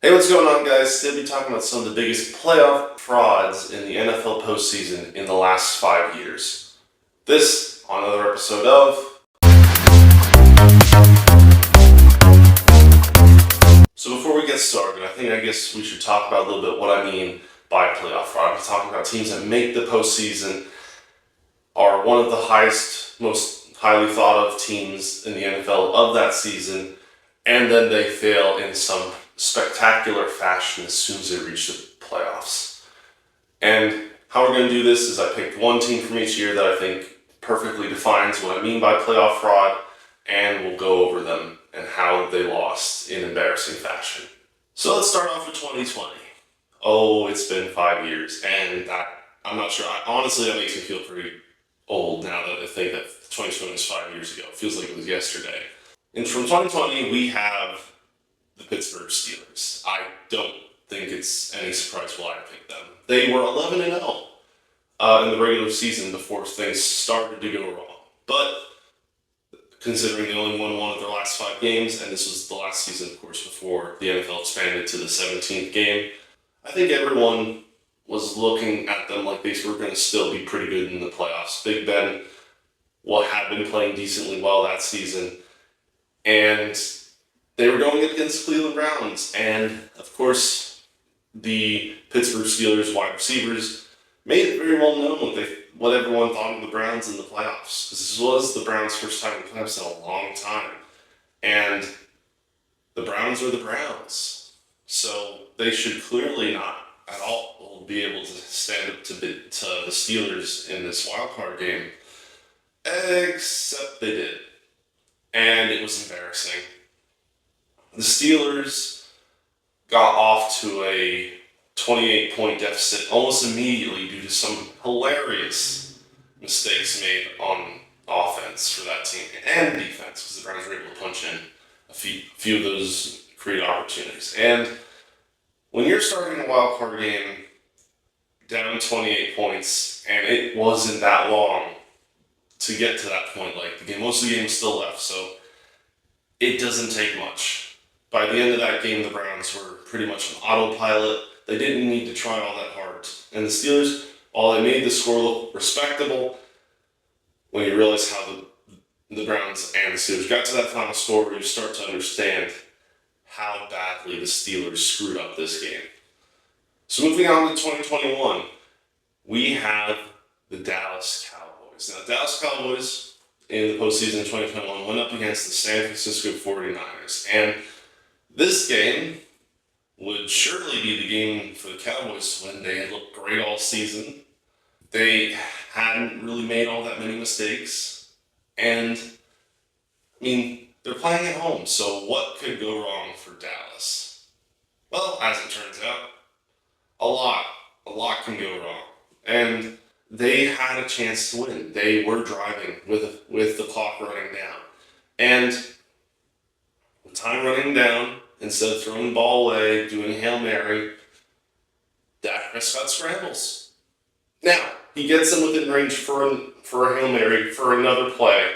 Hey, what's going on, guys? Today we'll be talking about some of the biggest playoff frauds in the NFL postseason in the last 5 years. This on another episode of. So before we get started, I guess we should talk about a little bit what I mean by playoff fraud. I'm talking about teams that make the postseason, are one of the highest, most highly thought of teams in the NFL of that season, and then they fail in some spectacular fashion as soon as they reach the playoffs. And how we're going to do this is I picked one team from each year that I think perfectly defines what I mean by playoff fraud, and we'll go over them and how they lost in embarrassing fashion. So let's start off with 2020. Oh, it's been 5 years, and I'm not sure. Honestly, that makes me feel pretty old now that I think that 2020 was 5 years ago. It feels like it was yesterday. And from 2020, we have the Pittsburgh Steelers. I don't think it's any surprise why I picked them. They were 11-0 in the regular season before things started to go wrong. But considering they only won one of their last 5 games, and this was the last season, of course, before the NFL expanded to the 17th game, I think everyone was looking at them like they were going to still be pretty good in the playoffs. Big Ben had been playing decently well that season, and they were going against the Cleveland Browns. And, of course, the Pittsburgh Steelers wide receivers made it very well known what everyone thought of the Browns in the playoffs. This was the Browns' first time in the playoffs in a long time. And the Browns are the Browns. So they should clearly not at all be able to stand up to the Steelers in this wild card game. Except they did. And it was embarrassing. The Steelers got off to a 28-point deficit almost immediately due to some hilarious mistakes made on offense for that team and defense, because the Browns were able to punch in a few of those created opportunities. And when you're starting a wild card game down 28 points, and it wasn't that long to get to that point, like most of the game was still left, so it doesn't take much. By the end of that game, the Browns were pretty much on autopilot. They didn't need to try all that hard. And the Steelers, while they made the score look respectable, when you realize how the Browns and the Steelers got to that final score, you start to understand how badly the Steelers screwed up this game. So moving on to 2021, we have the Dallas Cowboys. Now, the Dallas Cowboys in the postseason in 2021 went up against the San Francisco 49ers. And this game would surely be the game for the Cowboys to win. They had looked great all season. They hadn't really made all that many mistakes. And, they're playing at home, so what could go wrong for Dallas? Well, as it turns out, a lot can go wrong. And they had a chance to win. They were driving with the clock running down. And with time running down, instead of throwing the ball away, doing a Hail Mary, Dak Prescott scrambles. Now, he gets them within range for a Hail Mary for another play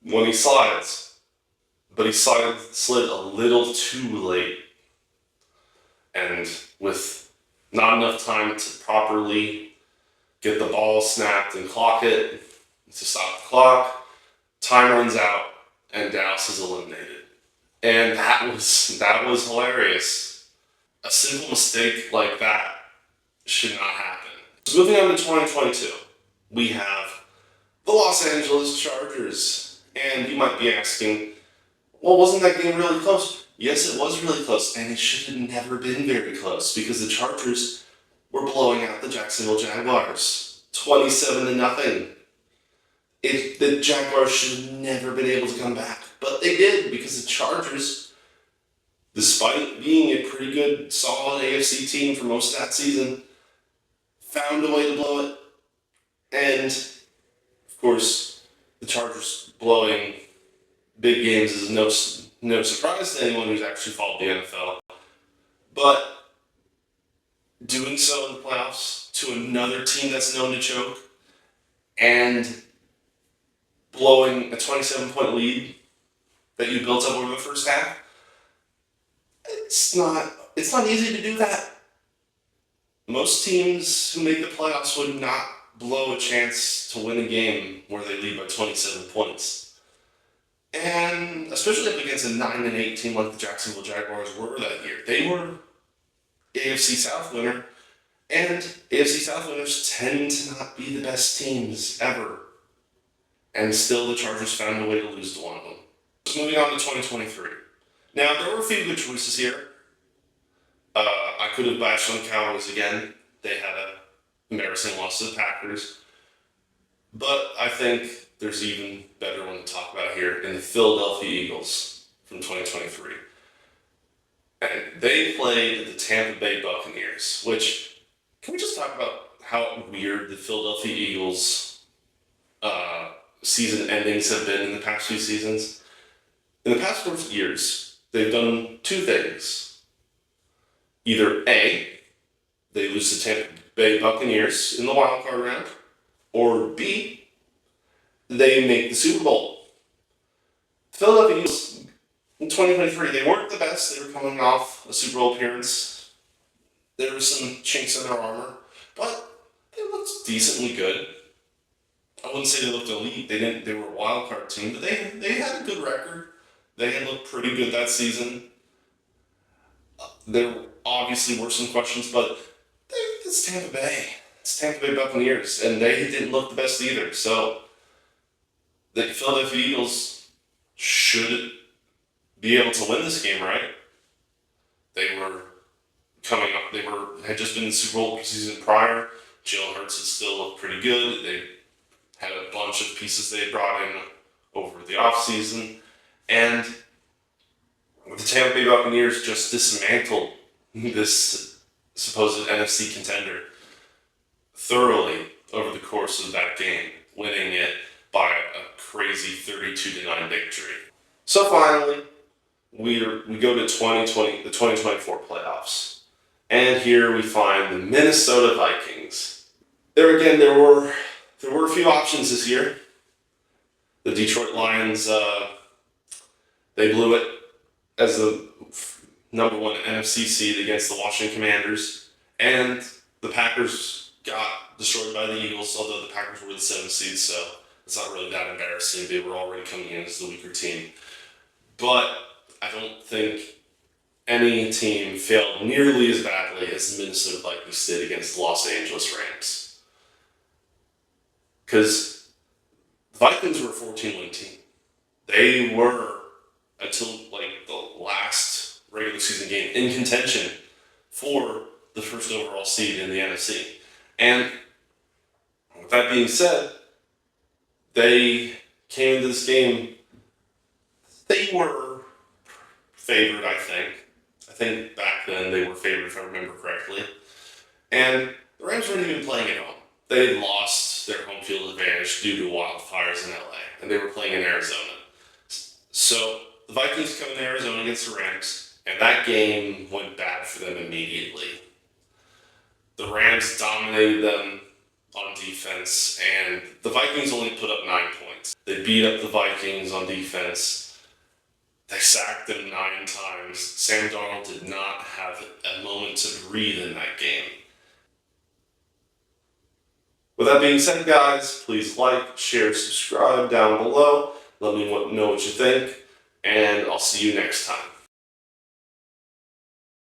when he slides. But he slid a little too late. And with not enough time to properly get the ball snapped and clock it, to stop the clock, time runs out, and Dallas is eliminated. And that was hilarious. A simple mistake like that should not happen. So moving on to 2022, we have the Los Angeles Chargers. And you might be asking, well, wasn't that game really close? Yes, it was really close, and it should have never been very close because the Chargers were blowing out the Jacksonville Jaguars 27-0. The Jaguars should have never been able to come back. But they did, because the Chargers, despite being a pretty good, solid AFC team for most of that season, found a way to blow it. And, of course, the Chargers blowing big games is no surprise to anyone who's actually followed the NFL. But doing so in the playoffs to another team that's known to choke and blowing a 27-point lead that you built up over the first half, It's not easy to do that. Most teams who make the playoffs would not blow a chance to win a game where they lead by 27 points. And especially up against a 9-8 team like the Jacksonville Jaguars were that year. They were AFC South winner, and AFC South winners tend to not be the best teams ever. And still the Chargers found a way to lose to one of them. Moving on to 2023. Now, there were a few good choices here. I could have bashed on the Cowboys again. They had an embarrassing loss to the Packers. But I think there's even better one to talk about here in the Philadelphia Eagles from 2023. And they played the Tampa Bay Buccaneers, which, can we just talk about how weird the Philadelphia Eagles season endings have been in the past few seasons? In the past 4 years, they've done two things. Either A, they lose to Tampa Bay Buccaneers in the wild card round, or B, they make the Super Bowl. Philadelphia Eagles in 2023, they weren't the best. They were coming off a Super Bowl appearance. There were some chinks in their armor, but they looked decently good. I wouldn't say they looked elite. They were a wild card team, but they had a good record. They had looked pretty good that season. There obviously were some questions, but it's Tampa Bay. It's Tampa Bay Buccaneers, and they didn't look the best either. So the Philadelphia Eagles should be able to win this game, right? They were coming up. Had just been in the Super Bowl season prior. Jalen Hurts had still looked pretty good. They had a bunch of pieces they brought in over the offseason. And the Tampa Bay Buccaneers just dismantled this supposed NFC contender thoroughly over the course of that game, winning it by a crazy 32-9 victory. So finally, we go to 2020, the 2024 playoffs. And here we find the Minnesota Vikings. There were a few options this year. The Detroit Lions, they blew it as the number 1 NFC seed against the Washington Commanders. And the Packers got destroyed by the Eagles, although the Packers were the 7th seed, so it's not really that embarrassing. They were already coming in as the weaker team. But I don't think any team failed nearly as badly as the Minnesota Vikings did against the Los Angeles Rams. Because the Vikings were a 14-win team. They were, until the last regular season game, in contention for the first overall seed in the NFC. And with that being said, they came into this game, they were favored, I think. I think back then they were favored, if I remember correctly. And the Rams weren't even playing at home. They had lost their home field advantage due to wildfires in LA, and they were playing in Arizona. So the Vikings come into Arizona against the Rams, and that game went bad for them immediately. The Rams dominated them on defense, and the Vikings only put up 9 points. They beat up the Vikings on defense. They sacked them 9 times. Sam Darnold did not have a moment to breathe in that game. With that being said, guys, please like, share, subscribe down below. Let me know what you think, and I'll see you next time.